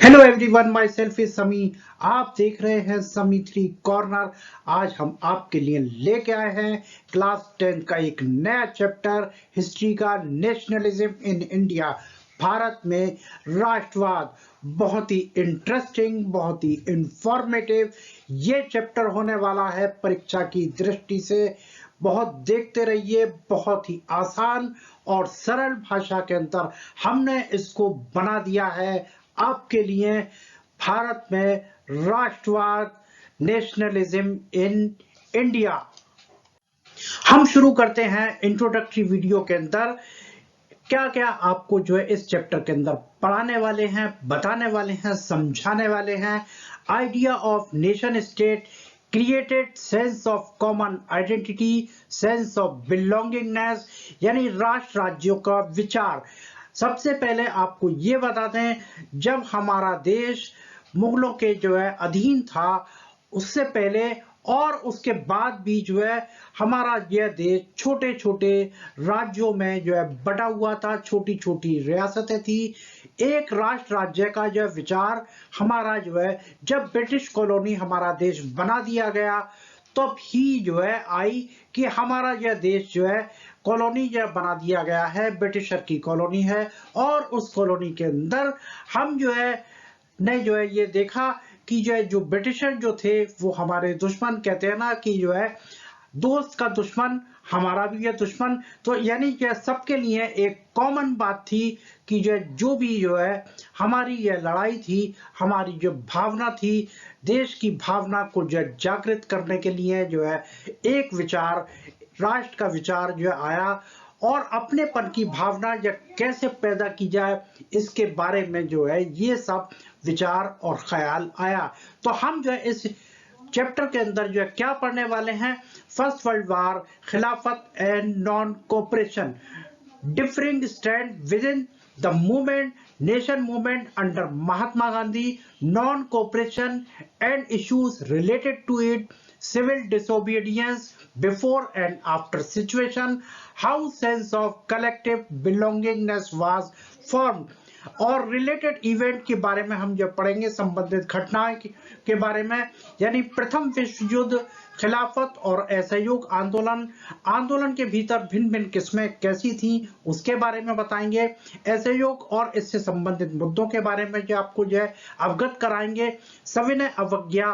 Hello everyone, my self is समी। आप देख रहे हैं समी थ्री कॉर्नर। आज हम आपके लिए लेके आए हैं क्लास 10 का एक नया चैप्टर, हिस्ट्री का, नेशनलिज्म इन इंडिया, भारत में राष्ट्रवाद। बहुत ही इंटरेस्टिंग, बहुत ही इंफॉर्मेटिव ये चैप्टर होने वाला है परीक्षा की दृष्टि से। बहुत देखते रहिए, बहुत ही आसान और सरल भाषा के अंदर हमने इसको बना दिया है आपके लिए। भारत में राष्ट्रवाद, नेशनलिज्म इन इंडिया। हम शुरू करते हैं इंट्रोडक्टरी वीडियो के अंदर। क्या क्या आपको जो है इस चैप्टर के अंदर पढ़ाने वाले हैं, बताने वाले हैं, समझाने वाले हैं। Idea of nation state created sense of common identity, sense of belongingness, यानी राष्ट्र राज्यों का विचार। सबसे पहले आपको ये बता दें, जब हमारा देश मुगलों के जो है अधीन था, उससे पहले और उसके बाद भी जो है हमारा यह देश छोटे छोटे राज्यों में जो है बटा हुआ था, छोटी छोटी रियासतें थी। एक राष्ट्र राज्य का जो विचार हमारा जो है, जब ब्रिटिश कॉलोनी हमारा देश बना दिया गया तब ही जो है आई कि हमारा यह देश जो है कॉलोनी जो बना दिया गया है, ब्रिटिशर की कॉलोनी है। और उस कॉलोनी के अंदर हम जो है ने जो है ये देखा कि जो है जो ब्रिटिशर जो थे वो हमारे दुश्मन। कहते हैं ना कि जो है दोस्त का दुश्मन हमारा भी है दुश्मन। तो यानी कि सबके लिए एक कॉमन बात थी कि जो भी जो है हमारी यह लड़ाई थी, हमारी जो भावना थी, देश की भावना को जो जागृत करने के लिए जो है एक विचार, राष्ट्र का विचार जो आया। और अपनेपन की भावना या कैसे पैदा की जाए, इसके बारे में जो है ये सब विचार और ख्याल आया। तो हम जो है इस चैप्टर के अंदर जो है क्या पढ़ने वाले हैं, फर्स्ट वर्ल्ड वार, खिलाफत and non cooperation, differing stand within the movement, nation movement under Mahatma Gandhi, non-cooperation and issues related to it, civil disobedience before and after situation, how sense of collective belongingness was formed। और related event के बारे में हम जब पढ़ेंगे, संबंधित घटनाएं के बारे में, यानी प्रथम विश्व युद्ध, खिलाफत और असहयोग आंदोलन, आंदोलन के भीतर भिन्न भिन्न किस्में कैसी थी उसके बारे में बताएंगे। असहयोग और इससे संबंधित मुद्दों के बारे में जो आपको जो है अवगत कराएंगे। सविनय अवज्ञा,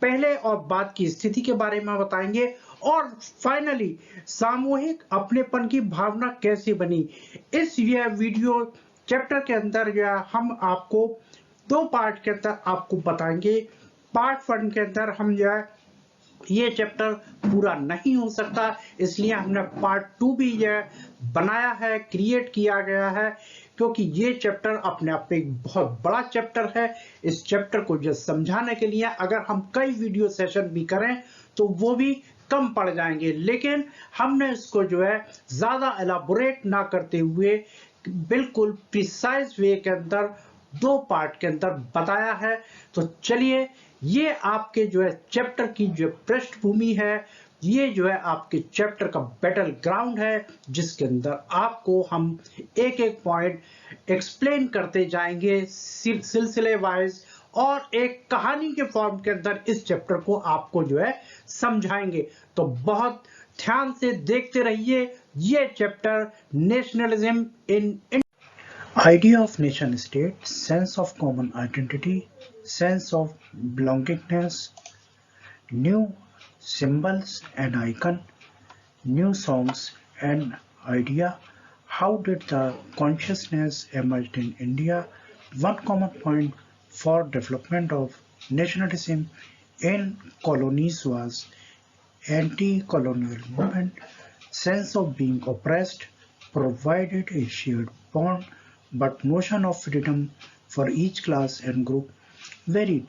पहले और बाद की स्थिति के बारे में बताएंगे। और फाइनली सामूहिक अपनेपन की भावना कैसे बनी। इस यह वीडियो चैप्टर के अंदर जो है हम आपको दो पार्ट के अंदर आपको बताएंगे। पार्ट 1 के अंदर हम जो है ये चैप्टर पूरा नहीं हो सकता, इसलिए हमने पार्ट 2 भी जो है बनाया है, क्रिएट किया गया है, क्योंकि ये चैप्टर अपने आप में एक बहुत बड़ा चैप्टर है। इस चैप्टर को जो समझाने के लिए अगर हम कई वीडियो सेशन भी करें तो वो भी कम पड़ जाएंगे, लेकिन हमने इसको जो है ज्यादा एलाबोरेट ना करते हुए बिल्कुल प्रिसाइज वे के अंदर दो पार्ट के अंदर बताया है। तो चलिए, ये आपके जो है चैप्टर की जो पृष्ठभूमि है, ये जो है आपके चैप्टर का बैटल ग्राउंड है, जिसके अंदर आपको हम एक एक पॉइंट एक्सप्लेन करते जाएंगे सिलसिले वाइज, और एक कहानी के फॉर्म के अंदर इस चैप्टर को आपको जो है समझाएंगे। तो बहुत ध्यान से देखते रहिए ये chapter, nationalism in Idea of nation state, sense of common identity, sense of belongingness, new symbols and icon, new songs and idea. How did the consciousness emerge in India? One common point for development of nationalism in colonies was anti-colonial movement, sense of being oppressed, provided a shared bond, but notion of freedom for each class and group varied.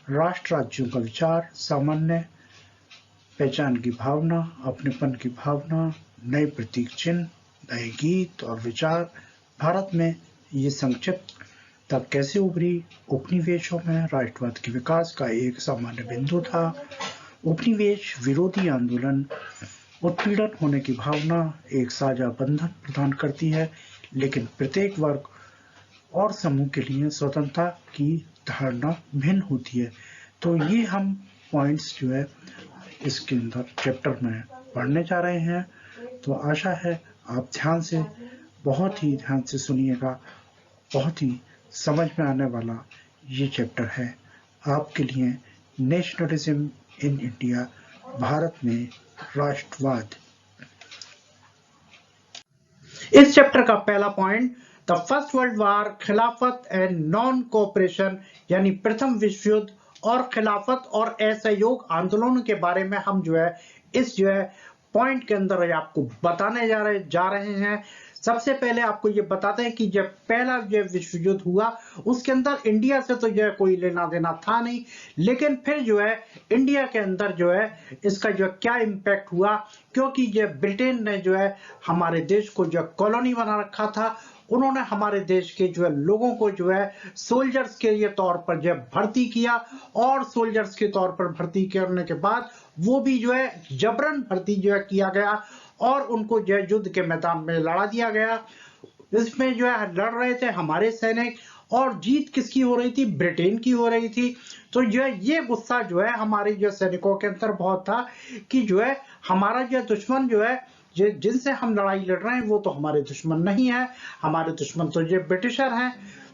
राष्ट्र राज्यों का विचार, सामान्य पहचान की भावना, अपनेपन की भावना, नए प्रतीक चिन्ह, नए गीत और विचार। भारत में ये संक्षिप्तता कैसे उभरी? उपनिवेशों में राष्ट्रवाद के विकास का एक सामान्य बिंदु था। उपनिवेश विरोधी आंदोलन, उत्पीड़न होने की भावना एक साझा बंधन प्रदान करती है, लेकिन प्रत्येक वर्ग और समूह के लिए स्वतंत्रता की धारणा भिन्न होती है। तो ये हम पॉइंट्स जो है इसके अंदर चैप्टर में पढ़ने जा रहे हैं। तो आशा है आप ध्यान से, बहुत ही ध्यान से सुनिएगा। बहुत ही समझ में आने वाला ये चैप्टर है आपके लिए, नेशनलिज्म इन इंडिया, भारत में राष्ट्रवाद। इस चैप्टर का पहला point, the first world war, खिलाफत एंड नॉन कोऑपरेशन, यानी प्रथम विश्व युद्ध और खिलाफत और असहयोग आंदोलनों के बारे में हम जो है इस जो है पॉइंट के अंदर आपको बताने जा रहे हैं। सबसे पहले आपको ये बताते हैं कि जब पहला जो विश्व युद्ध हुआ उसके अंदर इंडिया से तो जो है कोई लेना देना था नहीं, लेकिन फिर जो है इंडिया के अंदर जो है इसका जो क्या इम्पैक्ट हुआ, क्योंकि जो ब्रिटेन ने जो है हमारे देश को जो कॉलोनी बना रखा था, उन्होंने हमारे देश के जो है लोगों को जो है सोल्जर्स के ये तौर पर जो भर्ती किया, और सोल्जर्स के तौर पर भर्ती करने के बाद वो भी जो है जबरन भर्ती जो है किया गया और उनको जो है युद्ध के मैदान में लड़ा दिया गया। इसमें जो है लड़ रहे थे हमारे सैनिक, और जीत किसकी हो रही थी? ब्रिटेन की हो रही थी। तो जो है ये गुस्सा जो है हमारे जो सैनिकों के अंदर बहुत था कि जो है हमारा जो दुश्मन जो है जिनसे हम लड़ाई लड़ रहे हैं वो तो हमारे दुश्मन नहीं है, हमारे दुश्मन तो ये ब्रिटिशर हैं।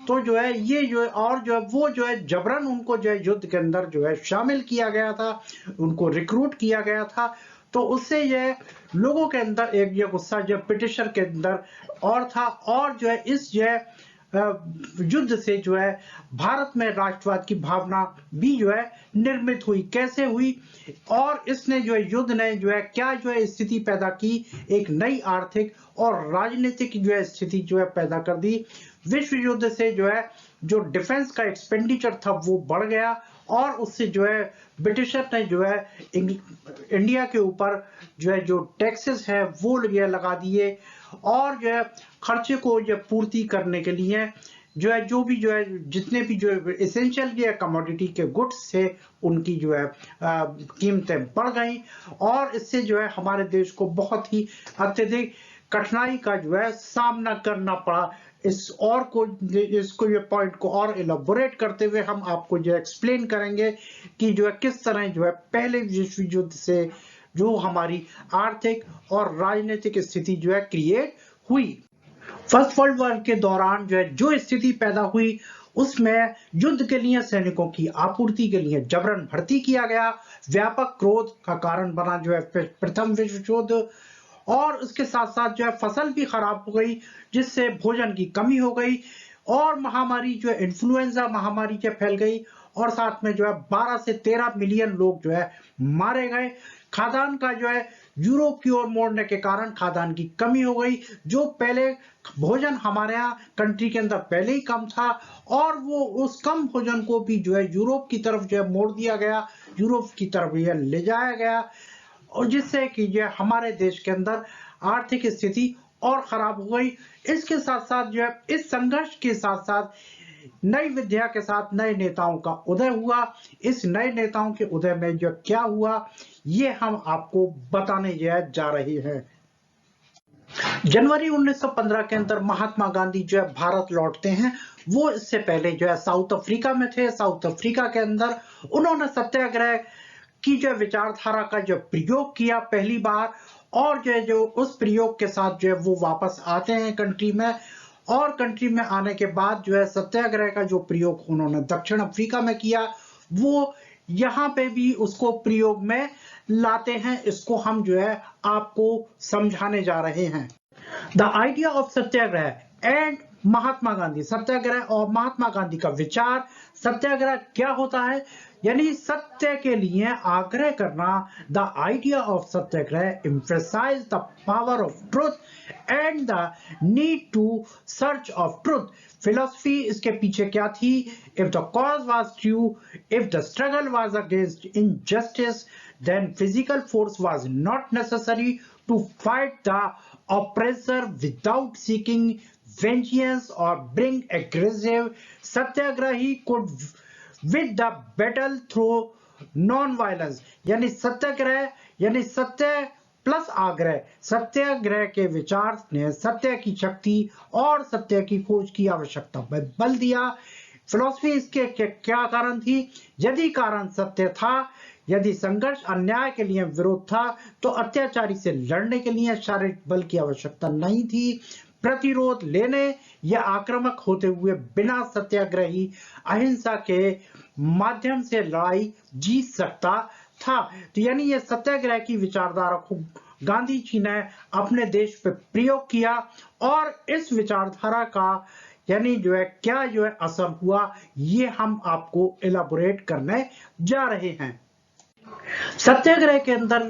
तो जो है ये जो है और जो है वो जो है जबरन उनको जो है युद्ध के अंदर जो है शामिल किया गया था, उनको रिक्रूट किया गया था। तो उससे ये लोगों के अंदर एक ये गुस्सा जो ब्रिटिशर के अंदर और था, और जो है इस जो है युद्ध से जो है भारत में राष्ट्रवाद की भावना भी जो है निर्मित हुई। कैसे हुई? और इसने जो है युद्ध ने जो है क्या जो है स्थिति पैदा की, एक नई आर्थिक और राजनीतिक जो है स्थिति जो है पैदा कर दी। विश्व युद्ध से जो है जो डिफेंस का एक्सपेंडिचर था वो बढ़ गया, और उससे जो है ब्रिटिशर ने जो है इंडिया के ऊपर जो है जो टैक्सेस है वो ये लगा दिए, और जो है खर्चे को जो पूर्ति करने के लिए जो है जितने भी जो एसेंशियल जो है कमोडिटी के गुड्स थे उनकी जो है कीमतें बढ़ गई, और इससे जो है हमारे देश को बहुत ही अत्यधिक कठिनाई का जो है सामना करना पड़ा। इसको ये पॉइंट को और इलाबोरेट करते हुए हम आपको जो एक्सप्लेन करेंगे कि जो है किस तरह जो है पहले विश्व युद्ध से जो हमारी आर्थिक और राजनीतिक स्थिति जो है क्रिएट हुई। फर्स्ट वर्ल्ड वॉर के दौरान जो है जो स्थिति पैदा हुई उसमें युद्ध के लिए सैनिकों की आपूर्ति के लिए जबरन भर्ती किया गया, व्यापक क्रोध का कारण बना जो है प्रथम विश्व युद्ध, और उसके साथ साथ जो है फसल भी खराब हो गई जिससे भोजन की कमी हो गई, और महामारी जो है इन्फ्लुएंजा महामारी जो फैल गई, और साथ में जो है 12 से 13 मिलियन लोग जो है मारे गए। खाद्यान्न का जो है यूरोप की ओर मोड़ने के कारण खाद्यान्न की कमी हो गई, जो पहले भोजन हमारे यहाँ कंट्री के अंदर पहले ही कम था, और वो उस कम भोजन को भी जो है यूरोप की तरफ जो है मोड़ दिया गया, यूरोप की तरफ यह ले जाया गया, और जिससे कि जो हमारे देश के अंदर आर्थिक स्थिति और खराब हो गई। इसके साथ साथ जो है इस संघर्ष के साथ साथ नई विद्या के साथ नए नेताओं का उदय हुआ। इस नए नेताओं के उदय में जो क्या हुआ ये हम आपको बताने जा रहे हैं। जनवरी 1915 के अंदर महात्मा गांधी जो है भारत लौटते हैं। वो इससे पहले जो है साउथ अफ्रीका में थे। साउथ अफ्रीका के अंदर उन्होंने सत्याग्रह की जो विचारधारा का जो प्रयोग किया पहली बार, और जो उस प्रयोग के साथ जो है वो वापस आते हैं कंट्री में, और कंट्री में आने के बाद जो है सत्याग्रह का जो प्रयोग उन्होंने दक्षिण अफ्रीका में किया वो यहाँ पे भी उसको प्रयोग में लाते हैं। इसको हम जो है आपको समझाने जा रहे हैं। The idea of Satyagraha and Mahatma Gandhi, Satyagraha और महात्मा गांधी का विचार। सत्याग्रह क्या होता है? यानी सत्य के लिए आग्रह करना। The idea of satyagraha emphasize the power of truth and the need to search of truth. Philosophy इसके पीछे क्या थी? If the cause was true, if the struggle was against injustice, then physical force was not necessary to fight the oppressor without seeking vengeance or bring aggressive. Satyagrahi could win the battle through non-violence. यानी सत्याग्रह यानी सत्य plus आग्रह। सत्याग्रह के विचार ने सत्य की शक्ति और सत्य की खोज की आवश्यकता पर बल दिया। फिलॉसफी इसके क्या कारण थी? यदि कारण सत्य था, यदि संघर्ष अन्याय के लिए विरोध था, तो अत्याचारी से लड़ने के लिए शारीरिक बल की आवश्यकता नहीं थी। प्रतिरोध लेने या आक्रामक होते हुए बिना सत्याग्रही अहिंसा के माध्यम से लड़ाई जीत सकता था। तो यानी ये सत्याग्रह की विचारधारा को गांधी जी ने अपने देश पे प्रयोग किया और इस विचारधारा का यानी क्या असर हुआ, ये हम आपको इलाबोरेट करने जा रहे हैं। सत्याग्रह के अंदर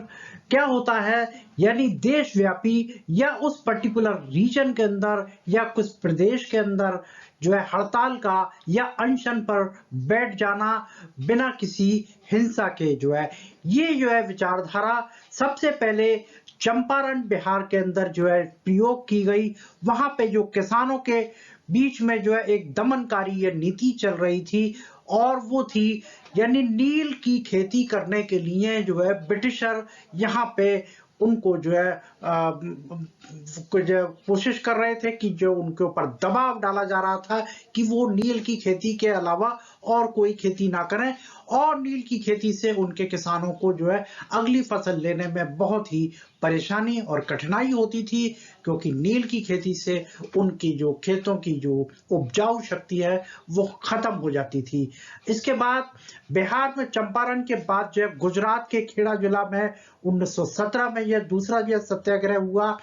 क्या होता है, यानी देशव्यापी या उस पर्टिकुलर रीजन के अंदर या कुछ प्रदेश के अंदर हड़ताल का या अनशन पर बैठ जाना बिना किसी हिंसा के ये विचारधारा सबसे पहले चंपारण बिहार के अंदर प्रयोग की गई। वहां पे जो किसानों के बीच में एक दमनकारी ये नीति चल रही थी और वो थी यानी नील की खेती करने के लिए ब्रिटिशर यहाँ पे उनको कोशिश कर रहे थे कि उनके ऊपर दबाव डाला जा रहा था कि वो नील की खेती के अलावा और कोई खेती ना करें, और नील की खेती से उनके किसानों को अगली फसल लेने में बहुत ही परेशानी और कठिनाई होती थी, क्योंकि नील की खेती से उनकी खेतों की उपजाऊ शक्ति है वो खत्म हो जाती थी। इसके बाद बिहार में चंपारण के बाद गुजरात के खेड़ा जिला में 1917 में यह दूसरा सत्याग्रह हुआ।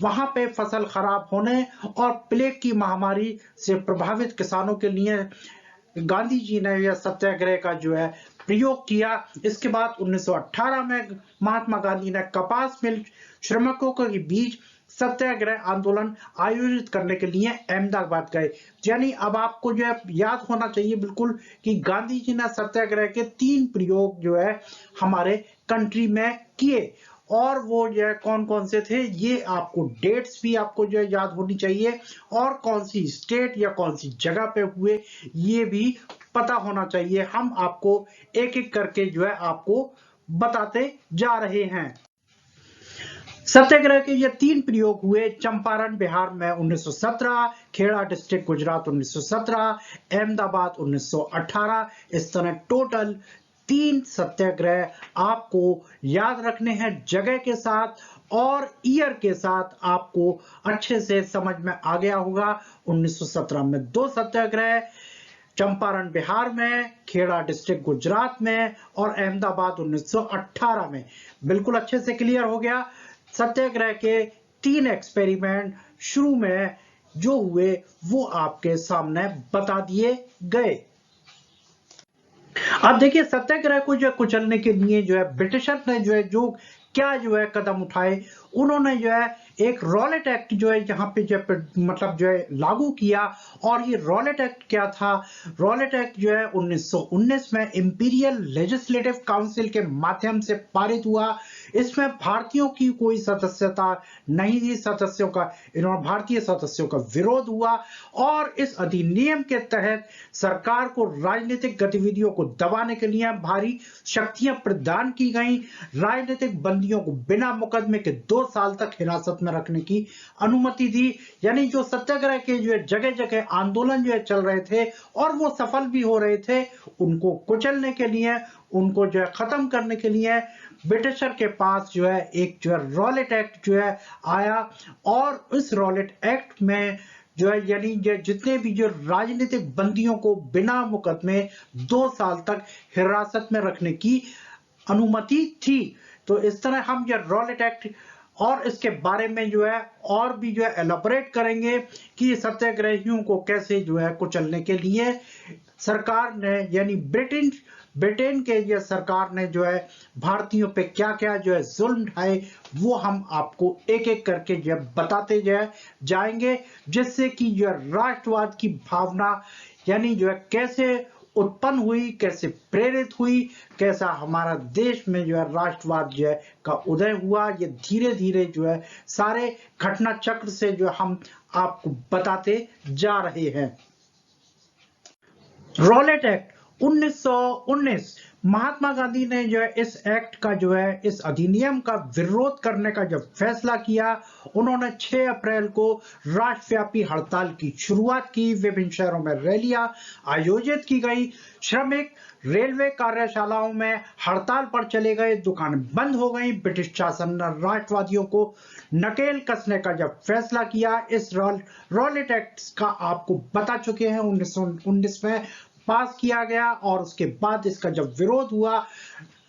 वहां पे फसल खराब होने और प्लेग की महामारी से प्रभावित किसानों के लिए गांधी जी ने यह सत्याग्रह का प्रयोग किया। इसके बाद 1918 में महात्मा गांधी ने कपास मिल श्रमिकों के बीच सत्याग्रह आंदोलन आयोजित करने के लिए अहमदाबाद गए। यानी अब आपको याद होना चाहिए बिल्कुल कि गांधी जी ने सत्याग्रह के 3 प्रयोग हमारे कंट्री में किए, और वो कौन कौन से थे ये आपको डेट्स भी आपको याद होनी चाहिए, और कौन सी स्टेट या कौन सी जगह पे हुए ये भी पता होना चाहिए। हम आपको एक एक करके आपको बताते जा रहे हैं। सत्याग्रह के ये 3 प्रयोग हुए। चंपारण बिहार में 1917, खेड़ा डिस्ट्रिक्ट गुजरात 1917, अहमदाबाद 1918। इस तरह टोटल 3 सत्याग्रह आपको याद रखने हैं, जगह के साथ और ईयर के साथ आपको अच्छे से समझ में आ गया होगा। 1917 में 2 सत्याग्रह, चंपारण बिहार में, खेड़ा डिस्ट्रिक्ट गुजरात में और अहमदाबाद 1918 में। बिल्कुल अच्छे से क्लियर हो गया। सत्याग्रह के 3 एक्सपेरिमेंट शुरू में जो हुए वो आपके सामने बता दिए गए। अब देखिए सत्याग्रह को कुचलने के लिए ब्रिटिशर ने जो क्या कदम उठाए। उन्होंने एक रॉलेट एक्ट यहाँ पे मतलब लागू किया। और ये रॉलेट एक्ट क्या था? रॉलेट एक्ट 1919 में इंपीरियल लेजिस्लेटिव काउंसिल के माध्यम से पारित हुआ। इसमें भारतीयों की कोई सदस्यता नहीं थी, भारतीय सदस्यों का विरोध हुआ, और इस अधिनियम के तहत सरकार को राजनीतिक गतिविधियों को दबाने के लिए भारी शक्तियां प्रदान की गई। राजनीतिक बंदियों को बिना मुकदमे के 2 साल तक हिरासत में रखने की अनुमति दी। यानी जो सत्याग्रह के जगह जगह आंदोलन चल रहे थे और वो सफल भी हो रहे थे, उनको कुचलने के लिए, उनको खत्म करने के लिए ब्रिटिशर के पास एक रॉलेट एक्ट आया। और इस रॉलेट एक्ट में यानी जितने भी राजनीतिक बंदियों को बिना मुकदमे 2 साल तक हिरासत में रखने की अनुमति थी। तो इस तरह हम रॉलेट एक्ट और इसके बारे में और भी एलाबोरेट करेंगे कि सत्याग्रहियों को कैसे कुचलने के लिए सरकार ने यानी ब्रिटेन के सरकार ने भारतीयों पे क्या क्या जुल्म ढाए, वो हम आपको एक एक करके बताते जाएंगे, जिससे कि राष्ट्रवाद की भावना यानी कैसे उत्पन्न हुई, कैसे प्रेरित हुई, कैसा हमारा देश में राष्ट्रवाद का उदय हुआ। ये धीरे धीरे सारे घटना चक्र से हम आपको बताते जा रहे हैं। रॉलेट एक्ट 1919 महात्मा गांधी ने जो है इस एक्ट का जो है इस अधिनियम का विरोध करने का जब फैसला किया, उन्होंने 6 अप्रैल को राष्ट्रव्यापी हड़ताल की शुरुआत की। विभिन्न शहरों में रैलियां आयोजित की गई, श्रमिक रेलवे कार्यशालाओं में हड़ताल पर चले गए, दुकानें बंद हो गई। ब्रिटिश शासन ने राष्ट्रवादियों को नकेल कसने का जब फैसला किया, इस रॉलेट एक्ट का आपको बता चुके हैं 1919 में पास किया गया, और उसके बाद इसका जब विरोध हुआ,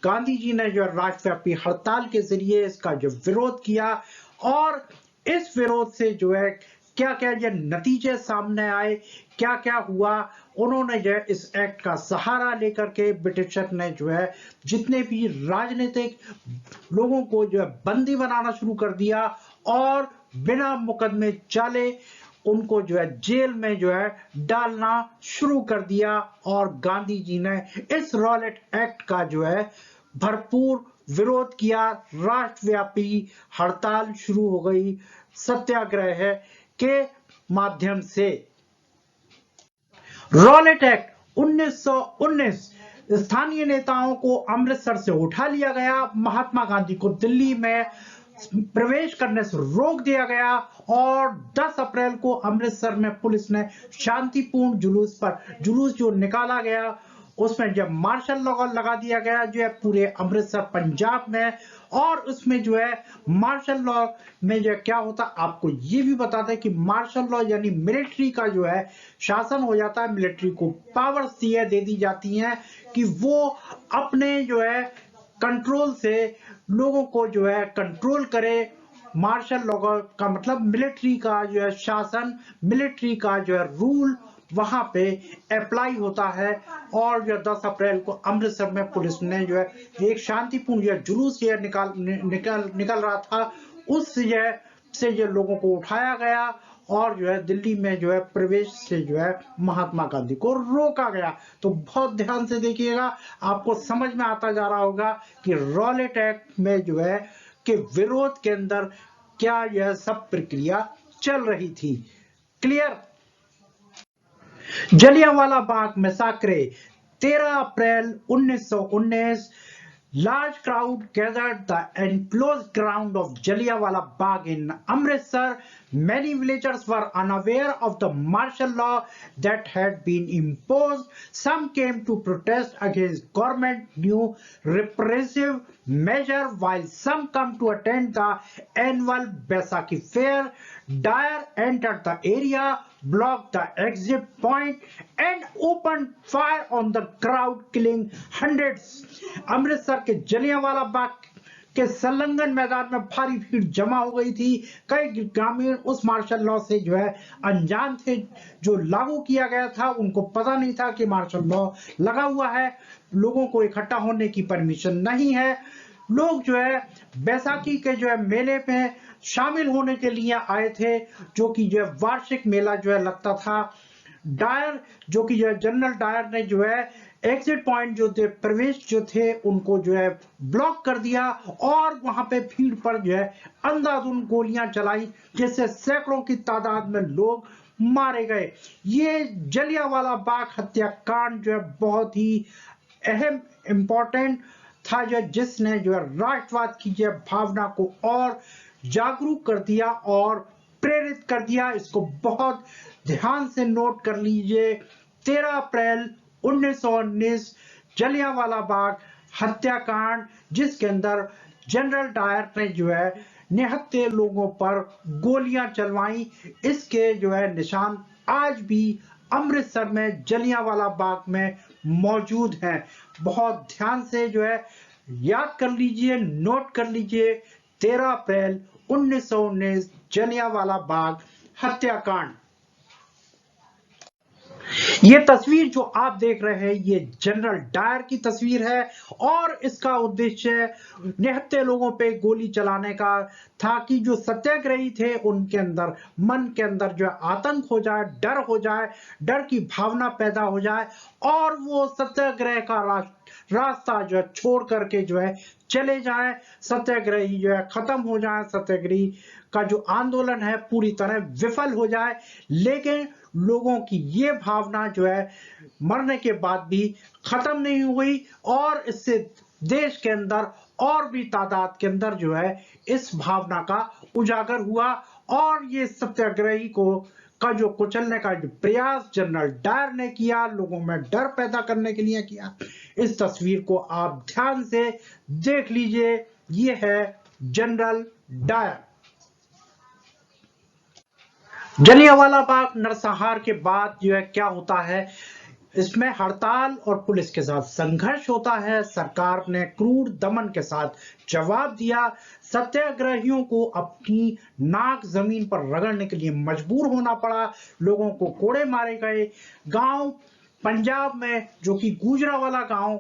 गांधी जी ने जो राष्ट्रव्यापी हड़ताल के जरिए इसका जो विरोध किया, और इस विरोध से जो है क्या क्या जो नतीजे सामने आए, क्या क्या हुआ, उन्होंने जो है इस एक्ट का सहारा लेकर के ब्रिटिशर ने जो है जितने भी राजनीतिक लोगों को जो है बंदी बनाना शुरू कर दिया, और बिना मुकदमे चाले उनको जो है जेल में जो है डालना शुरू कर दिया। और गांधी जी ने इस रॉलेट एक्ट का जो है भरपूर विरोध किया, राष्ट्रव्यापी हड़ताल शुरू हो गई सत्याग्रह के माध्यम से। रॉलेट एक्ट 1919 स्थानीय नेताओं को अमृतसर से उठा लिया गया, महात्मा गांधी को दिल्ली में प्रवेश करने से रोक दिया गया, और 10 अप्रैल को अमृतसर में पुलिस ने शांतिपूर्ण जुलूस जो निकाला गया, उसमें जब मार्शल लॉ लगा दिया गया जो है पूरे अमृतसर पंजाब में। और उसमें जो है मार्शल लॉ में जो क्या होता, आपको ये भी बता दें कि मार्शल लॉ यानी मिलिट्री का जो है शासन हो जाता है, मिलिट्री को पावर्स दे दी जाती हैं कि वो अपने जो है कंट्रोल से लोगों को जो है कंट्रोल करे। मार्शल लॉ का मतलब मिलिट्री का जो है शासन, मिलिट्री का जो है रूल वहां पे अप्लाई होता है। और जो 10 अप्रैल को अमृतसर में पुलिस ने जो है एक शांतिपूर्ण जो जुलूस ये निकल रहा था, उस से जो लोगों को उठाया गया, और जो है दिल्ली में जो है प्रवेश से जो है महात्मा गांधी को रोका गया। तो बहुत ध्यान से देखिएगा, आपको समझ में आता जा रहा होगा कि रॉलेट एक्ट में जो है कि विरोध के अंदर क्या यह सब प्रक्रिया चल रही थी। Clear. Jallianwala Bagh मैसाक्रे 13 April 1919 large crowd gathered the enclosed ground of Jallianwala Bagh in Amritsar. Many villagers were unaware of the martial law that had been imposed. Some came to protest against government new repressive measure, while some come to attend the annual Baisakhi fair. Dyer entered the area, blocked the exit point, and opened fire on the crowd, killing hundreds. Amritsar के जलियांवाला बाग के संलग्न मैदान में भारी भीड़ जमा हो गई थी। कई ग्रामीण उस मार्शल लॉ से जो है अनजान थे, जो लागू किया गया था। उनको पता नहीं था कि मार्शल लॉ लगा हुआ है, लोगों को इकट्ठा होने की परमिशन नहीं है। लोग जो है बैसाखी के जो है मेले में शामिल होने के लिए आए थे, जो कि जो है वार्षिक मेला जो है लगता था। डायर जो कि जनरल डायर ने जो है एग्जिट पॉइंट जो थे, प्रवेश जो थे, उनको जो है ब्लॉक कर दिया, और वहां पे भीड़ पर जो है अंधाधुंध गोलियां चलाई, जिससे सैकड़ों की तादाद में लोग मारे गए। ये जलियांवाला बाग हत्याकांड जो है बहुत ही अहम इम्पोर्टेंट था, जिसने जो है राष्ट्रवाद की जो भावना को और जागरूक कर दिया और प्रेरित कर दिया। इसको बहुत ध्यान से नोट कर लीजिए। 13 अप्रैल 1919 जलियांवाला बाग हत्याकांड, जिसके अंदर जनरल डायर ने जो है निहत्थे लोगों पर गोलियां चलवाई, इसके जो है निशान आज भी अमृतसर में जलियांवाला बाग में मौजूद हैं। बहुत ध्यान से जो है याद कर लीजिए, नोट कर लीजिए। 13 अप्रैल 1919 जलियांवाला बाग हत्याकांड। ये तस्वीर जो आप देख रहे हैं, ये जनरल डायर की तस्वीर है, और इसका उद्देश्य निहत्थे लोगों पे गोली चलाने का था कि जो सत्याग्रही थे उनके अंदर, मन के अंदर जो आतंक हो जाए, डर हो जाए, डर की भावना पैदा हो जाए, और वो सत्याग्रह का रास्ता जो है छोड़ करके जो है चले जाए, सत्याग्रही जो है खत्म हो जाए, सत्याग्रही का जो आंदोलन है पूरी तरह विफल हो जाए। लेकिन लोगों की ये भावना जो है मरने के बाद भी खत्म नहीं हुई और इससे देश के अंदर और भी तादाद के अंदर जो है इस भावना का उजागर हुआ और ये सत्याग्रही को का जो कुचलने का जो प्रयास जनरल डायर ने किया, लोगों में डर पैदा करने के लिए किया। इस तस्वीर को आप ध्यान से देख लीजिए, ये है जनरल डायर। जलियांवाला बाग नरसंहार के बाद जो है क्या होता है, इसमें हड़ताल और पुलिस के साथ संघर्ष होता है। सरकार ने क्रूर दमन के साथ जवाब दिया। सत्याग्रहियों को अपनी नाक जमीन पर रगड़ने के लिए मजबूर होना पड़ा। लोगों को कोड़े मारे गए। गांव पंजाब में जो कि गुजरांवाला गांव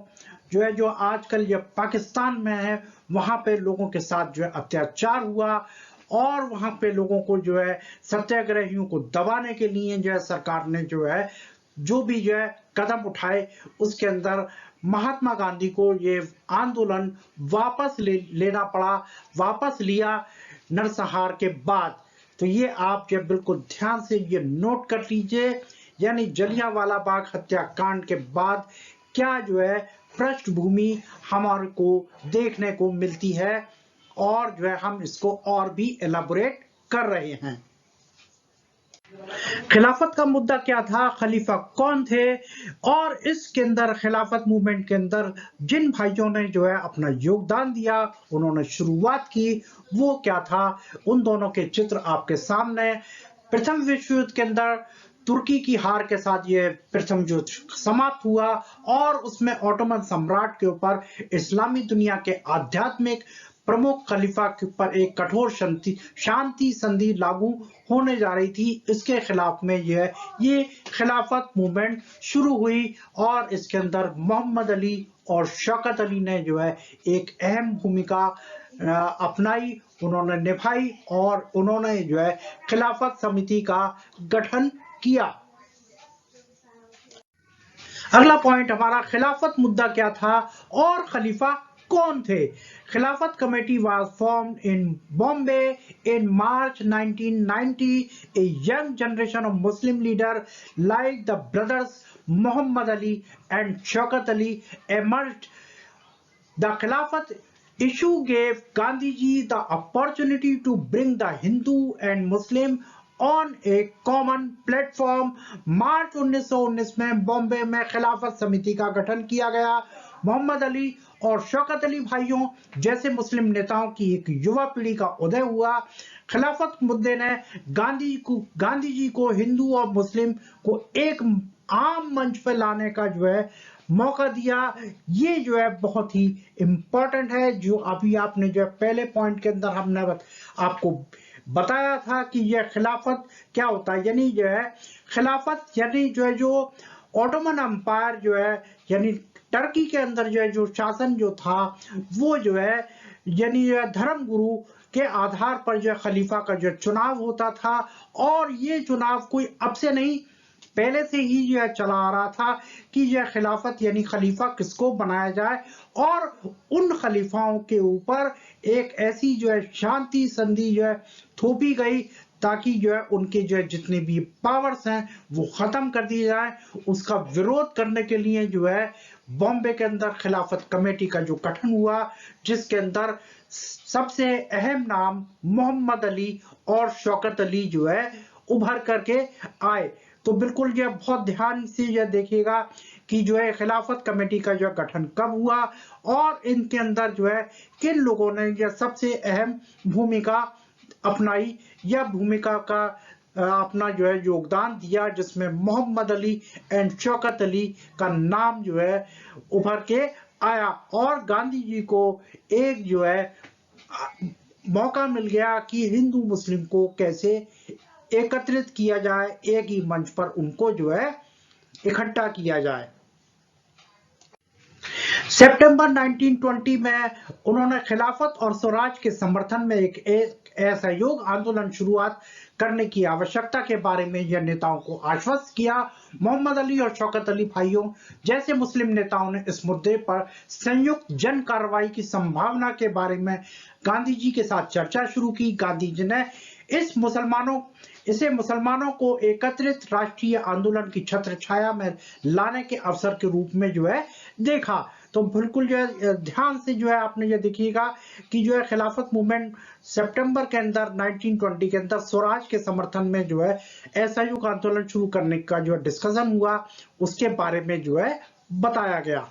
जो है, जो आजकल ये पाकिस्तान में है, वहां पे लोगों के साथ जो है अत्याचार हुआ और वहां पे लोगों को जो है सत्याग्रहियों को दबाने के लिए जो है सरकार ने जो है जो भी जो है कदम उठाए, उसके अंदर महात्मा गांधी को ये आंदोलन वापस लेना पड़ा, वापस लिया नरसंहार के बाद। तो ये आप जो बिल्कुल ध्यान से ये नोट कर लीजिए, यानी जलियांवाला बाग हत्याकांड के बाद क्या जो है पृष्ठभूमि हमारे को देखने को मिलती है और जो है हम इसको और भी एलाबोरेट कर रहे हैं। खिलाफत का मुद्दा क्या था, खलीफा कौन थे और इसके अंदर खिलाफत मूवमेंट के अंदर जिन भाइयों ने जो है अपना योगदान दिया, उन्होंने शुरुआत की, वो क्या था, उन दोनों के चित्र आपके सामने। प्रथम विश्व युद्ध के अंदर तुर्की की हार के साथ ये प्रथम युद्ध समाप्त हुआ और उसमें ऑटोमन सम्राट के ऊपर इस्लामी दुनिया के आध्यात्मिक प्रमुख खलीफा के ऊपर एक कठोर शांति संधि लागू होने जा रही थी। इसके खिलाफ में ये खिलाफत मूवमेंट शुरू हुई और इसके अंदर मोहम्मद अली और शौकत अली ने जो है एक अहम भूमिका अपनाई, उन्होंने निभाई और उन्होंने जो है खिलाफत समिति का गठन किया। अगला पॉइंट हमारा, खिलाफत मुद्दा क्या था और खलीफा कौन थे। खिलाफत committee was formed in Bombay in March 1990. A young generation of Muslim leaders like the brothers Muhammad Ali and Shaukat Ali emerged. The Khilafat issue gave Gandhiji the opportunity to bring the Hindu and Muslim on a common platform. मार्च 1919 में बॉम्बे में खिलाफत समिति का गठन किया गया। मोहम्मद अली और शौकत अली भाइयों जैसे मुस्लिम नेताओं की एक युवा पीढ़ी का उदय हुआ। खिलाफत मुद्दे ने गांधी जी को हिंदू और मुस्लिम को एक आम मंच पर लाने का जो है मौका दिया। ये जो है बहुत ही इंपॉर्टेंट है, जो अभी आपने जो है पहले पॉइंट के अंदर हमने आपको बताया था कि यह खिलाफत क्या होता है। यानी जो है खिलाफत यानी जो है जो ऑटोमन एम्पायर जो है यानी टर्की के अंदर जो है जो शासन जो था वो जो है यानी धर्म गुरु के आधार पर जो खलीफा का जो चुनाव होता था और ये चुनाव कोई अब से नहीं पहले से ही यह चला आ रहा था कि यह खिलाफत यानी खलीफा किसको बनाया जाए और उन खलीफाओं के ऊपर एक ऐसी जो है शांति संधि जो है थोपी गई ताकि जो है उनके जो है जितने भी पावर्स हैं वो खत्म कर दिए जाए। उसका विरोध करने के लिए जो है बॉम्बे के अंदर खिलाफत कमेटी का जो गठन हुआ, जिसके अंदर सबसे अहम नाम मोहम्मद अली और शौकत अली जो है उभर करके आए। तो बिल्कुल ये बहुत ध्यान से यह देखिएगा कि जो है खिलाफत कमेटी का जो गठन कब हुआ और इनके अंदर जो है किन लोगों ने यह सबसे अहम भूमिका अपनाई या भूमिका का अपना जो है योगदान दिया, जिसमें मोहम्मद अली एंड शौकत अली का नाम जो है उभर के आया और गांधी जी को एक जो है मौका मिल गया कि हिंदू मुस्लिम को कैसे एकत्रित किया जाए, एक ही मंच पर उनको जो है इकट्ठा किया जाए। सितंबर 1920 में उन्होंने खिलाफत और स्वराज के समर्थन में एक असहयोग आंदोलन शुरुआत करने की आवश्यकता के बारे में यह नेताओं को आश्वस्त किया। मोहम्मद अली और शौकत अली भाइयों जैसे मुस्लिम नेताओं ने इस मुद्दे पर संयुक्त जन कार्रवाई की संभावना के बारे में गांधी जी के साथ चर्चा शुरू की। गांधी जी ने इसे मुसलमानों को एकत्रित राष्ट्रीय आंदोलन की छत्र छाया में लाने के अवसर के रूप में जो है देखा। तो बिल्कुल जो है ध्यान से जो है आपने ये देखिएगा कि जो है खिलाफत मूवमेंट सितंबर के अंदर 1920 के अंदर स्वराज के समर्थन में जो है असहयोग आंदोलन शुरू करने का जो डिस्कशन हुआ उसके बारे में जो है बताया गया।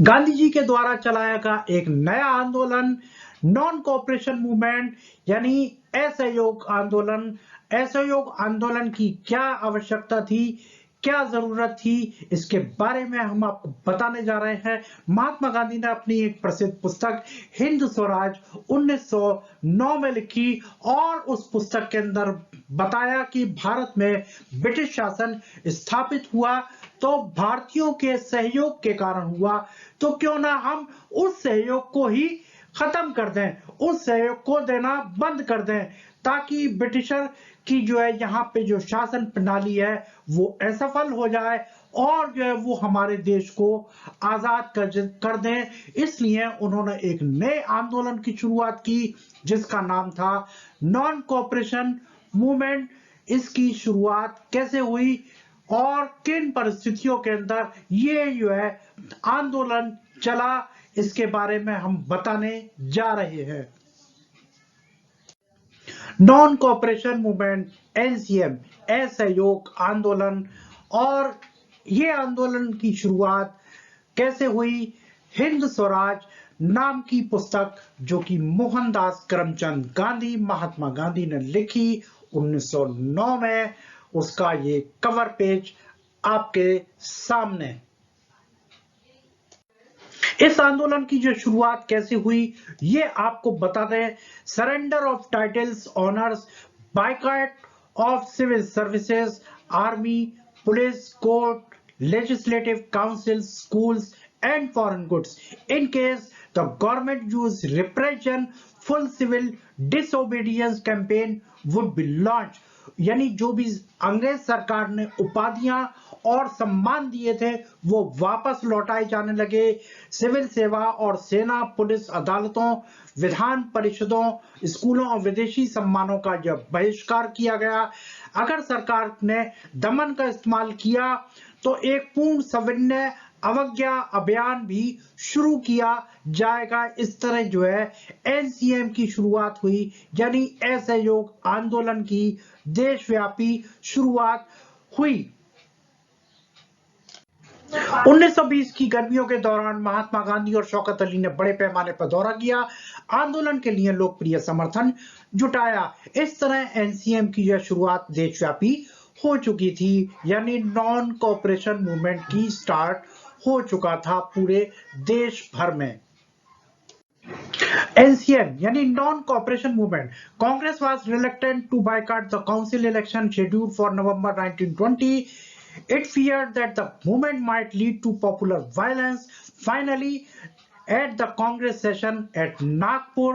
गांधी जी के द्वारा चलाया गया एक नया आंदोलन नॉन कोऑपरेशन मूवमेंट यानी असहयोग आंदोलन। असहयोग आंदोलन की क्या आवश्यकता थी, क्या जरूरत थी, इसके बारे में हम आपको बताने जा रहे हैं। महात्मा गांधी ने अपनी एक प्रसिद्ध पुस्तक हिंद स्वराज 1909 में लिखी और उस पुस्तक के अंदर बताया कि भारत में ब्रिटिश शासन स्थापित हुआ तो भारतीयों के सहयोग के कारण हुआ, तो क्यों ना हम उस सहयोग को ही खत्म कर दें, उस सहयोग को देना बंद कर दें, ताकि ब्रिटिशर की जो है यहाँ पे जो शासन प्रणाली है वो असफल हो जाए और जो है वो हमारे देश को आजाद कर दें। इसलिए उन्होंने एक नए आंदोलन की शुरुआत की जिसका नाम था नॉन कोऑपरेशन मूवमेंट। इसकी शुरुआत कैसे हुई और किन परिस्थितियों के अंदर ये जो है आंदोलन चला, इसके बारे में हम बताने जा रहे हैं। नॉन कोऑपरेशन मूवमेंट एनसीएम असहयोग आंदोलन, और ये आंदोलन की शुरुआत कैसे हुई। हिंद स्वराज नाम की पुस्तक जो कि मोहनदास करमचंद गांधी महात्मा गांधी ने लिखी 1909 में, उसका ये कवर पेज आपके सामने। इस आंदोलन की जो शुरुआत कैसे हुई ये आपको बता दें। Surrender of titles, honours, boycott of civil services, army, police, court, legislative council, schools and foreign goods in case the government use repression, full civil disobedience campaign would be launch. यानी जो भी अंग्रेज सरकार ने उपाधियां और सम्मान दिए थे वो वापस लौटाए जाने लगे। सिविल सेवा और सेना, पुलिस, अदालतों, विधान परिषदों, स्कूलों और विदेशी सम्मानों का जब बहिष्कार किया गया। अगर सरकार ने दमन का इस्तेमाल किया तो एक पूर्ण सविनय अवज्ञा अभियान भी शुरू किया जाएगा। इस तरह जो है एनसीएम की शुरुआत हुई, यानी असहयोग आंदोलन की देशव्यापी शुरुआत हुई। 1920 की गर्मियों के दौरान महात्मा गांधी और शौकत अली ने बड़े पैमाने पर दौरा किया, आंदोलन के लिए लोकप्रिय समर्थन जुटाया। इस तरह एनसीएम की यह शुरुआत देशव्यापी हो चुकी थी, यानी नॉन कोऑपरेशन मूवमेंट की स्टार्ट हो चुका था पूरे देश भर में। NCM यानी non cooperation movement. Congress was reluctant to boycott the council election scheduled for November 1920. It feared that the movement might lead to popular violence. Finally, at the Congress session at Nagpur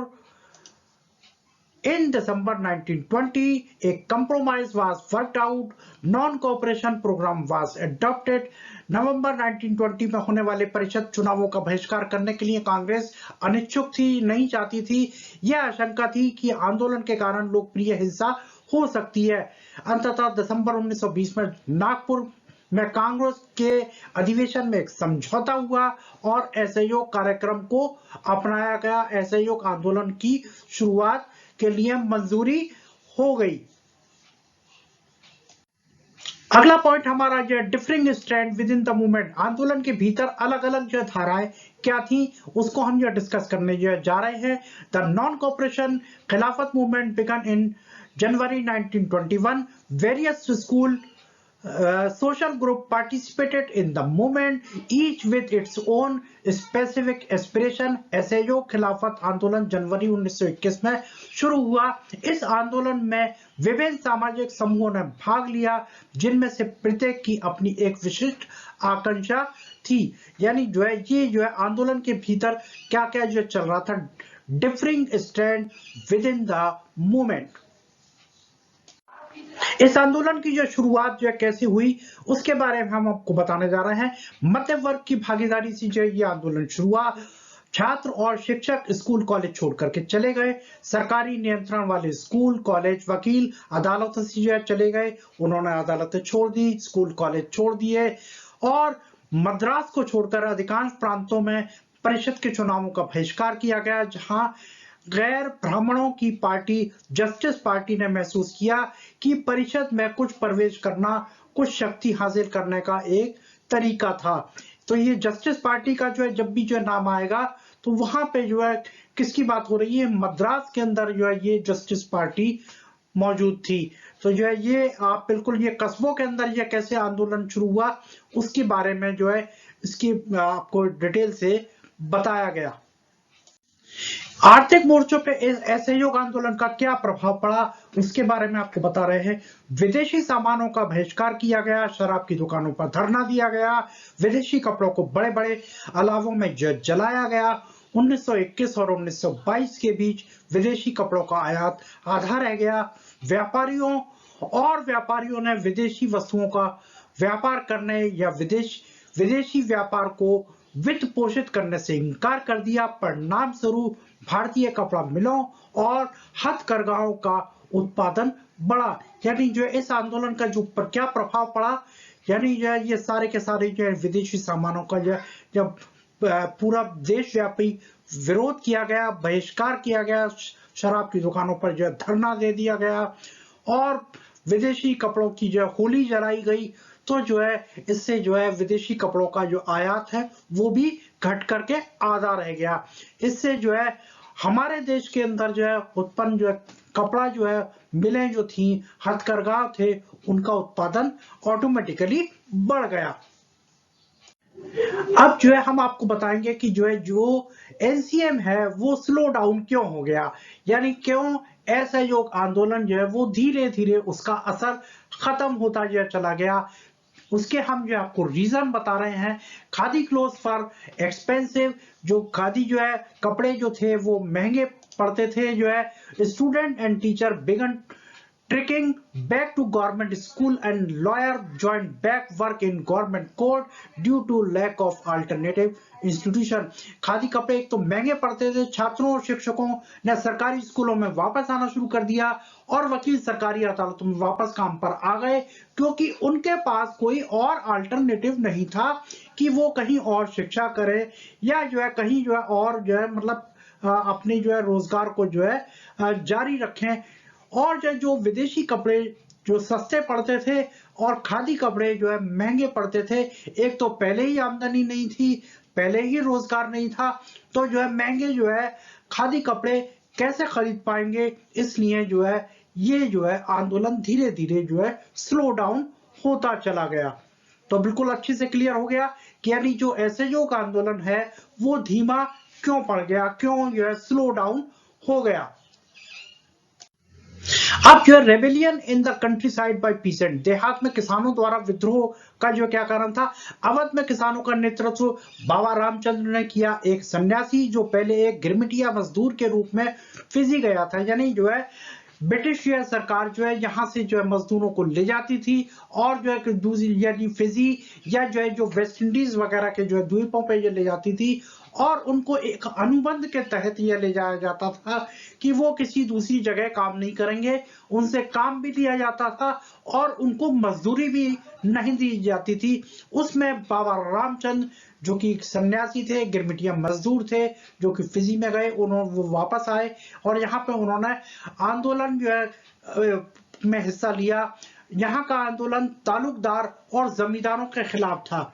in December 1920, a compromise was worked out. Non-cooperation program was adopted. नवंबर 1920 में होने वाले परिषद चुनावों का बहिष्कार करने के लिए कांग्रेस अनिच्छुक थी, नहीं चाहती थी। यह आशंका थी कि आंदोलन के कारण लोकप्रिय हिंसा हो सकती है। अंततः दिसंबर 1920 में नागपुर में कांग्रेस के अधिवेशन में एक समझौता हुआ और असहयोग कार्यक्रम को अपनाया गया। असहयोग आंदोलन की शुरुआत के लिए मंजूरी हो गई। अगला पॉइंट हमारा जो differing strand with in the movement. आंदोलन के भीतर अलग अलग जो धाराएं क्या थी उसको हम यह डिस्कस करने जा रहे हैं। द नॉन कोऑपरेशन खिलाफत movement begin in January 1921. Various school social group participated in the movement, each with its own specific aspiration. असहयोग खिलाफत आंदोलन जनवरी 1921 में शुरू हुआ। इस आंदोलन में विभिन्न सामाजिक समूहों ने भाग लिया जिनमें से प्रत्येक की अपनी एक विशिष्ट आकांक्षा थी। यानी जो है ये जो है आंदोलन के भीतर क्या क्या जो चल रहा था, differing stand with in the movement. इस आंदोलन की जो शुरुआत जो है कैसे हुई उसके बारे में हम आपको बताने जा रहे हैं। मध्य वर्ग की भागीदारी से जो ये आंदोलन शुरू हुआ। छात्र और शिक्षक स्कूल कॉलेज छोड़ करके चले गए। सरकारी नियंत्रण वाले स्कूल कॉलेज, वकील अदालतों से जो है चले गए, उन्होंने अदालतें छोड़ दी, स्कूल कॉलेज छोड़ दिए और मद्रास को छोड़कर अधिकांश प्रांतों में परिषद के चुनावों का बहिष्कार किया गया, जहां गैर ब्राह्मणों की पार्टी जस्टिस पार्टी ने महसूस किया कि परिषद में कुछ प्रवेश करना कुछ शक्ति हासिल करने का एक तरीका था। तो ये जस्टिस पार्टी का जो है जब भी जो है नाम आएगा तो वहां पे जो है किसकी बात हो रही है, मद्रास के अंदर जो है ये जस्टिस पार्टी मौजूद थी। तो जो है ये आप बिल्कुल ये कस्बों के अंदर ये कैसे आंदोलन शुरू हुआ उसके बारे में जो है इसकी आपको डिटेल से बताया गया। आर्थिक मोर्चों पे इस असहयोग आंदोलन का क्या प्रभाव पड़ा उसके बारे में आपको बता रहे हैं। विदेशी सामानों का बहिष्कार किया गया, शराब की दुकानों पर धरना दिया गया, विदेशी कपड़ों को बड़े बड़े अलावों में जलाया गया। 1921 और 1922 के बीच विदेशी कपड़ों का आयात आधा रह गया। व्यापारियों ने विदेशी वस्तुओं का व्यापार करने या विदेशी व्यापार को वित्त पोषित करने से इनकार कर दिया। परिणाम स्वरूप भारतीय कपड़ा मिलों और हथकरघाओं का उत्पादन बढ़ा। यानी जो इस आंदोलन का जो पर क्या प्रभाव पड़ा, यानी जो ये सारे के सारे जो विदेशी सामानों का जो जब पूरा देशव्यापी विरोध किया गया, बहिष्कार किया गया, शराब की दुकानों पर जो धरना दे दिया गया और विदेशी कपड़ों की जो होली जलाई गई, तो जो है इससे जो है विदेशी कपड़ों का जो आयात है वो भी घट करके आधा रह गया। इससे जो है हमारे देश के अंदर जो है उत्पन्न जो है कपड़ा जो है मिलें जो थी, हथकरघा थे, उनका उत्पादन ऑटोमेटिकली बढ़ गया। अब जो है हम आपको बताएंगे कि जो एनसीएम है वो स्लो डाउन क्यों हो गया, यानी क्यों असहयोग आंदोलन जो है वो धीरे धीरे उसका असर खत्म होता चला गया। उसके हम जो आपको रीजन बता रहे हैं। खादी क्लोथ फॉर एक्सपेंसिव, जो खादी जो है कपड़े जो थे वो महंगे पड़ते थे। जो है student and teacher began tricking back to government school and lawyer joined back work in government court due to lack of alternative institution। Khadi कपड़े एक तो महंगे पड़ते थे, छात्रों और शिक्षकों ने सरकारी स्कूलों में वापस आना शुरू कर दिया और वकील सरकारी अदालतों में वापस काम पर आ गए, क्योंकि उनके पास कोई और अल्टरनेटिव नहीं था कि वो कहीं और शिक्षा करे या जो है कहीं जो है और जो है मतलब अपने जो है रोजगार को जो है जारी रखें। और जो विदेशी कपड़े जो सस्ते पड़ते थे और खादी कपड़े जो है महंगे पड़ते थे, एक तो पहले ही आमदनी नहीं थी, पहले ही रोजगार नहीं था, तो जो है महंगे जो है खादी कपड़े कैसे खरीद पाएंगे, इसलिए जो है ये जो है आंदोलन धीरे धीरे जो है स्लो डाउन होता चला गया। तो बिल्कुल अच्छे से क्लियर हो गया कि यानी जो असहयोग आंदोलन है वो धीमा क्यों पड़ गया, क्यों जो है स्लो डाउन हो गया। अब जो rebellion in the country side by pheasant, देहात में किसानों द्वारा विद्रोह का जो क्या कारण था। अवध में किसानों का नेतृत्व बाबा रामचंद्र ने किया, एक सन्यासी जो पहले एक गिरमिटिया मजदूर के रूप में फिजी गया था। यानी जो है ब्रिटिश सरकार जो है यहाँ से जो है मजदूरों को ले जाती थी और जो है दूसरी यानी फिजी या जो है जो वेस्ट इंडीज वगैरह के जो है द्वीपों पे ये ले जाती थी और उनको एक अनुबंध के तहत यह ले जाया जाता था कि वो किसी दूसरी जगह काम नहीं करेंगे, उनसे काम भी लिया जाता था और उनको मजदूरी भी नहीं दी जाती थी। उसमें बाबा रामचंद्र जो कि सन्यासी थे, गिरमिटिया मजदूर थे, जो कि फिजी में गए, उन्होंने वो वापस आए और यहाँ पे उन्होंने आंदोलन जो है में हिस्सा लिया। यहाँ का आंदोलन तालुकदार और जमींदारों के खिलाफ था।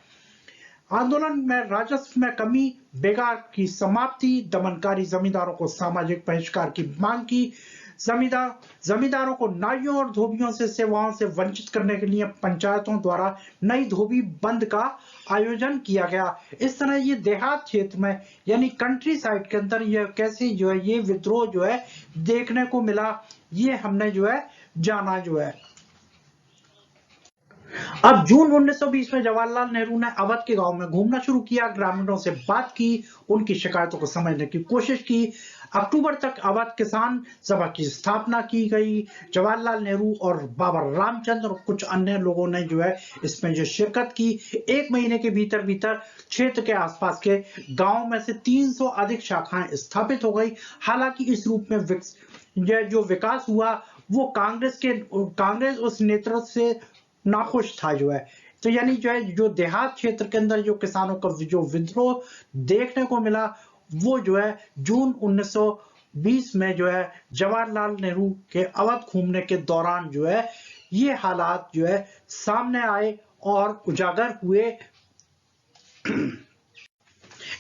आंदोलन में राजस्व में कमी, बेगार की समाप्ति, दमनकारी जमींदारों को सामाजिक बहिष्कार की मांग की, जमींदारों को नाइयों और धोबियों से सेवाओं से वंचित करने के लिए पंचायतों द्वारा नई धोबी बंद का आयोजन किया गया। इस तरह ये देहात क्षेत्र में यानी कंट्री साइड के अंदर ये कैसे जो है ये विद्रोह जो है देखने को मिला, ये हमने जो है जाना जो है। अब जून 1920 में जवाहरलाल नेहरू ने अवध के गांव में घूमना शुरू किया, ग्रामीणों से बात की, उनकी शिकायतों को समझने की कोशिश की। अक्टूबर तक अवध किसान सभा की स्थापना की गई। जवाहरलाल नेहरू और बाबा रामचंद्र और कुछ अन्य लोगों ने जो है इसमें जो शिरकत की। एक महीने के भीतर भीतर क्षेत्र के आसपास के गांव में से 300 अधिक शाखाएं स्थापित हो गई। हालांकि इस रूप में जो विकास हुआ वो कांग्रेस उस नेतृत्व से नाखुश था जो है। तो यानी जो है जो देहात क्षेत्र के अंदर जो किसानों का जो विद्रोह देखने को मिला वो जो है जून 1920 में जो है जवाहरलाल नेहरू के अवध घूमने के दौरान जो है ये हालात जो है सामने आए और उजागर हुए।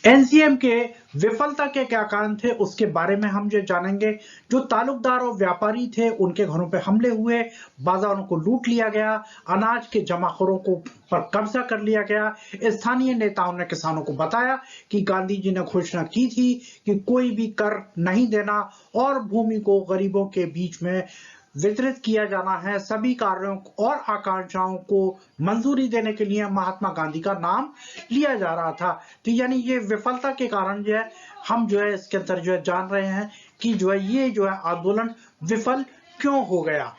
एनसीएम के विफलता के क्या कारण थे उसके बारे में हम जो जानेंगे। जो तालुकदार और व्यापारी थे उनके घरों पे हमले हुए, बाजारों को लूट लिया गया, अनाज के जमाखोरों को पर कब्जा कर लिया गया। स्थानीय नेताओं ने किसानों को बताया कि गांधी जी ने घोषणा की थी कि कोई भी कर नहीं देना और भूमि को गरीबों के बीच में वितरित किया जाना है। सभी कार्यों और आकांक्षाओं को मंजूरी देने के लिए महात्मा गांधी का नाम लिया जा रहा था। तो यानी ये विफलता के कारण जो है हम जो है इसके अंदर जो है जान रहे हैं कि जो है ये जो है आंदोलन विफल क्यों हो गया।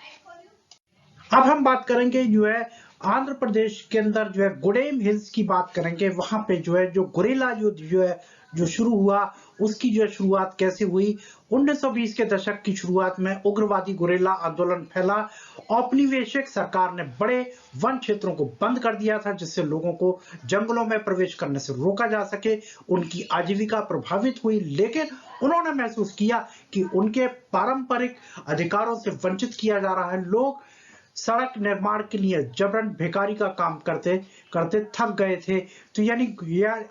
अब हम बात करेंगे जो है आंध्र प्रदेश के अंदर जो है गुडेम हिल्स की बात करेंगे। वहां पे जो है जो गुरिल्ला जो है जो शुरू हुआ उसकी जो शुरुआत कैसे हुई। 1920 के दशक की शुरुआत में उग्रवादी गुरिल्ला आंदोलन फैला। औपनिवेशिक सरकार ने बड़े वन क्षेत्रों को बंद कर दिया था जिससे लोगों को जंगलों में प्रवेश करने से रोका जा सके। उनकी आजीविका प्रभावित हुई, लेकिन उन्होंने महसूस किया कि उनके पारंपरिक अधिकारों से वंचित किया जा रहा है। लोग सड़क निर्माण के लिए जबरन भिखारी का काम करते करते थक गए थे। तो यानी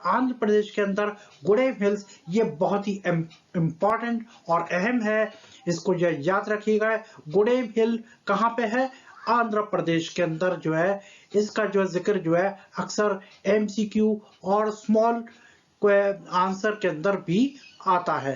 आंध्र प्रदेश के अंदर गुडेम हिल्स ये बहुत ही इम्पोर्टेंट और अहम है, इसको याद रखिएगा। गुडेम हिल कहाँ पे है? आंध्र प्रदेश के अंदर जो है इसका जो जिक्र जो है अक्सर एमसीक्यू और स्मॉल आंसर के अंदर भी आता है।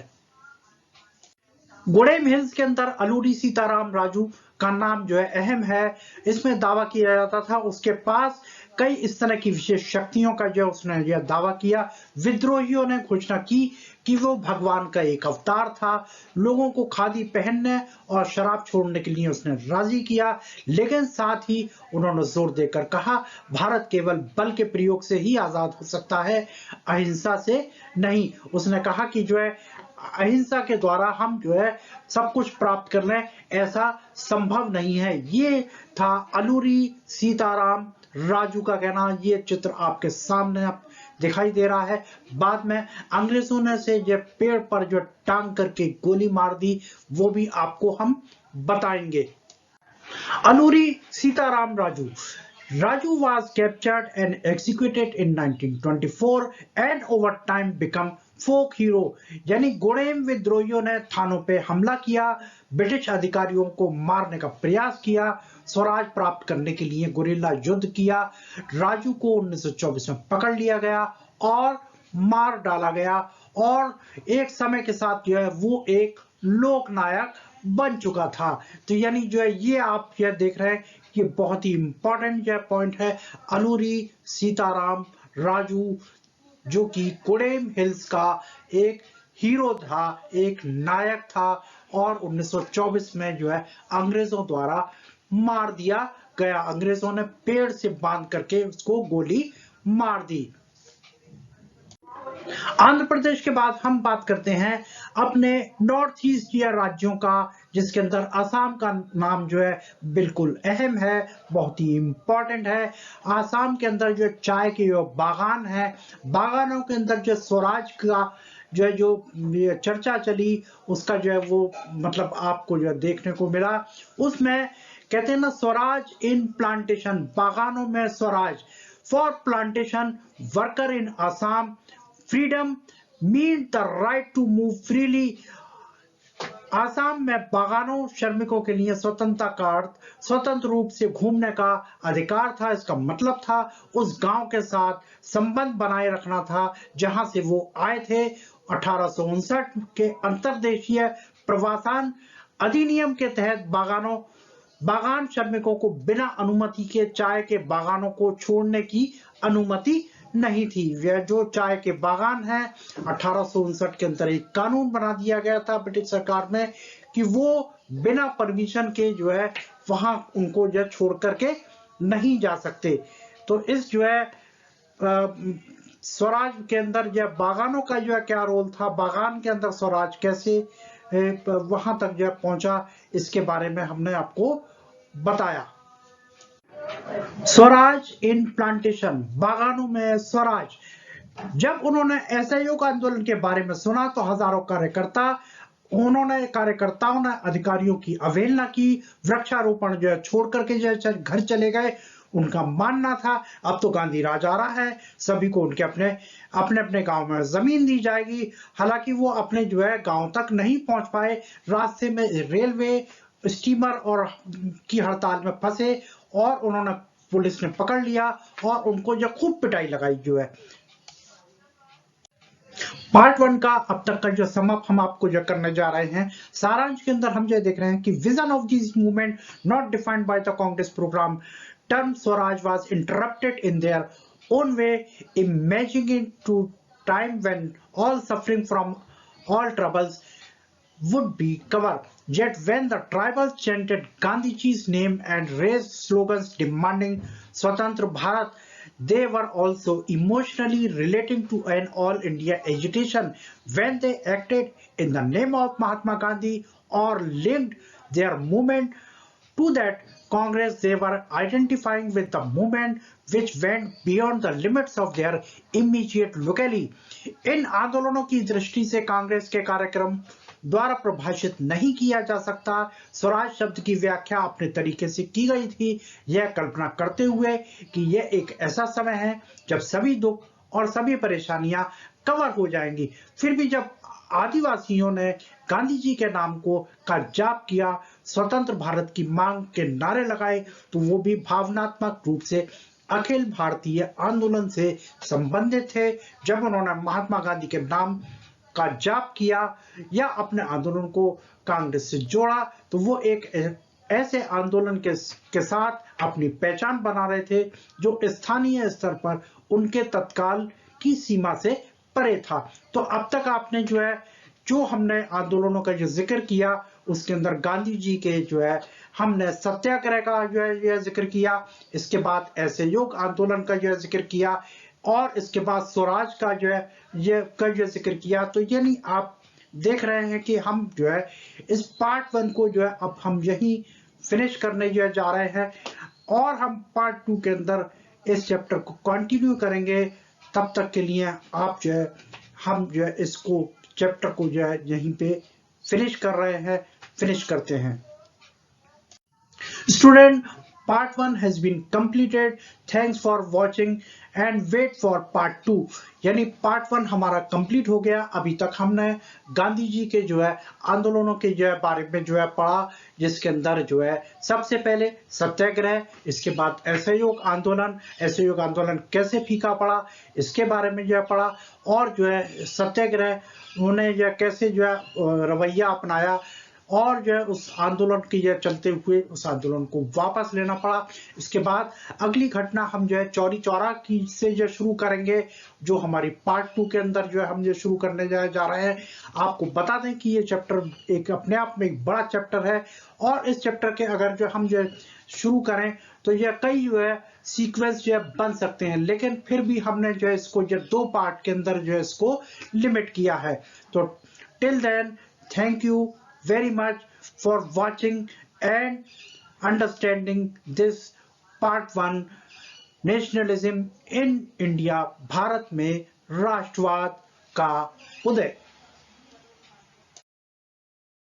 गुडेम हिल्स के अंदर अलूरी सीताराम राजू का नाम जो है अहम है। इसमें दावा किया जाता था उसके पास कई इस तरह की विशेष शक्तियों का जो उसने यह दावा किया। विद्रोहियों ने घोषणा की कि वो भगवान का एक अवतार था। लोगों को खादी पहनने और शराब छोड़ने के लिए उसने राजी किया, लेकिन साथ ही उन्होंने जोर देकर कहा भारत केवल बल के प्रयोग से ही आजाद हो सकता है, अहिंसा से नहीं। उसने कहा कि जो है अहिंसा के द्वारा हम जो है सब कुछ प्राप्त कर लें, ऐसा संभव नहीं है। ये था अलूरी सीताराम राजू का कहना। ये चित्र आपके सामने दिखाई दे रहा है। बाद में अंग्रेजों ने से ये पेड़ पर जो टांग करके गोली मार दी वो भी आपको हम बताएंगे। Alluri Sitaram Raju was captured and executed in 1924 and over time become folk hero. यानी गुडेम विद्रोहियों ने थानों पे हमला किया, ब्रिटिश अधिकारियों को मारने का प्रयास किया, स्वराज प्राप्त करने के लिए गुरिल्ला युद्ध किया। राजू को 1924 में पकड़ लिया गया और मार डाला गया और एक समय के साथ जो है वो एक लोकनायक बन चुका था। तो यानी जो है ये आप यह देख रहे हैं ये बहुत ही इंपॉर्टेंट जो पॉइंट है। अलूरी सीताराम राजू जो कि गुडेम हिल्स का एक हीरो था, एक नायक था और 1924 में जो है अंग्रेजों द्वारा मार दिया गया। अंग्रेजों ने पेड़ से बांध करके उसको गोली मार दी। आंध्र प्रदेश के बाद हम बात करते हैं अपने नॉर्थ ईस्ट या राज्यों का, जिसके अंदर असम का नाम जो है बिल्कुल अहम है, बहुत ही इंपॉर्टेंट है। असम के अंदर जो चाय के जो बागान है, बागानों के अंदर जो स्वराज का जो है जो चर्चा चली उसका जो है वो मतलब आपको जो देखने को मिला। उसमें कहते हैं ना स्वराज इन प्लांटेशन, बागानों में Swaraj. For plantation worker in Assam freedom mean the right to move freely. Assam में बागानों श्रमिकों के लिए स्वतंत्रता का अर्थ स्वतंत्र रूप से घूमने का अधिकार था। इसका मतलब था उस गांव के साथ संबंध बनाए रखना था जहां से वो आए थे। 1859 के अंतर्देशीय प्रवासन अधिनियम के तहत बागानों बागान श्रमिकों को बिना अनुमति के चाय के बागानों को छोड़ने की अनुमति नहीं थी। यह जो चाय के बागान हैं 1859 के अंदर एक कानून बना दिया गया था ब्रिटिश सरकार में कि वो बिना परमिशन के जो है वहां उनको जो छोड़ करके नहीं जा सकते। तो इस जो है स्वराज के अंदर जो बागानों का जो है क्या रोल था, बागान के अंदर स्वराज कैसे वहां तक जो पहुंचा, इसके बारे में हमने आपको बताया। स्वराज इन प्लांटेशन, बागानों में स्वराज। जब उन्होंने असहयोग आंदोलन के बारे में सुना तो हजारों कार्यकर्ताओं ने अधिकारियों की अवहेलना की, वृक्षारोपण जो है छोड़ करके जो है घर चले गए। उनका मानना था अब तो गांधी राज आ रहा है, सभी को उनके अपने गांव में जमीन दी जाएगी। हालांकि वो अपने जो है गांव तक नहीं पहुंच पाए, रास्ते में रेलवे स्टीमर और की हड़ताल में फंसे और उन्होंने पुलिस ने पकड़ लिया और उनको जो खूब पिटाई लगाई जो है। पार्ट 1 का अब तक का जो समअप हम आपको जो करने जा रहे हैं, सारांश के अंदर हम जो देख रहे हैं कि vision of this movement not defined by the Congress programme, term Swaraj was interrupted in their own way, imagining to time when all suffering from all troubles would be covered. Yet when the tribals chanted Gandhiji's name and raised slogans demanding Swatantra Bharat, they were also emotionally relating to an all India agitation when they acted in the name of Mahatma Gandhi or linked their movement to that Congress. They were identifying with the movement which went beyond the limits of their immediate locality. इन आंदोलनों की दृष्टि से कांग्रेस के कार्यक्रम द्वारा प्रभाषित नहीं किया जा सकता। स्वराज शब्द की व्याख्या अपने तरीके से की गई थी, यह कल्पना करते हुए कि यह एक ऐसा समय है जब सभी दुख और सभी परेशानियां कवर हो जाएंगी। फिर भी जब आदिवासियों ने गांधी जी के नाम का जाप किया, स्वतंत्र भारत की मांग के नारे लगाए, तो वो भी भावनात्मक रूप से अखिल भारतीय आंदोलन से संबंधित थे। जब उन्होंने महात्मा गांधी के नाम का जाप किया या अपने आंदोलन को कांग्रेस से जोड़ा, तो वो एक ऐसे आंदोलन के साथ अपनी पहचान बना रहे थे जो स्थानीय स्तर पर उनके तत्काल की सीमा से परे था। तो अब तक आपने जो हमने आंदोलनों का जो जिक्र किया, उसके अंदर गांधी जी के जो है हमने सत्याग्रह का जो है यह जिक्र किया, इसके बाद असहयोग आंदोलन का जो है जिक्र किया और इसके बाद स्वराज का जो है ये जिक्र किया। तो यानी आप देख रहे हैं कि हम जो है इस पार्ट 1 को जो है अब हम यही फिनिश करने जो है जा रहे हैं और हम पार्ट 2 के अंदर इस चैप्टर को कंटिन्यू करेंगे। तब तक के लिए आप जो है हम जो है इसको चैप्टर को जो है यहीं पे फिनिश कर रहे हैं, फिनिश करते हैं। Student, part 1 has been completed. Thanks for watching and wait for part 2. यानी पार्ट 1 हमारा कंप्लीट हो गया। अभी तक हमने गांधी जी के जो है आंदोलनों के जो है बारे में जो है पढ़ा, जिसके अंदर जो है सबसे पहले सत्याग्रह, इसके बाद असहयोग आंदोलन कैसे फीका पड़ा, इसके बारे में जो है पढ़ा और जो है सत्याग्रह उन्होंने जो कैसे जो है रवैया अपनाया और जो है उस आंदोलन के ये चलते हुए उस आंदोलन को वापस लेना पड़ा। इसके बाद अगली घटना हम जो है चौरी चौरा की से जो शुरू करेंगे, जो हमारी पार्ट 2 के अंदर जो है हम जो शुरू करने जा रहे हैं। आपको बता दें कि ये चैप्टर एक अपने आप में एक बड़ा चैप्टर है और इस चैप्टर के अगर जो हम जो शुरू करें तो यह कई जो है सीक्वेंस जो है बन सकते हैं, लेकिन फिर भी हमने जो है इसको जो 2 पार्ट के अंदर जो है इसको लिमिट किया है। तो till then, thank you very much for watching and understanding this part 1 nationalism in India, Bharat में राष्ट्रवाद का उदय।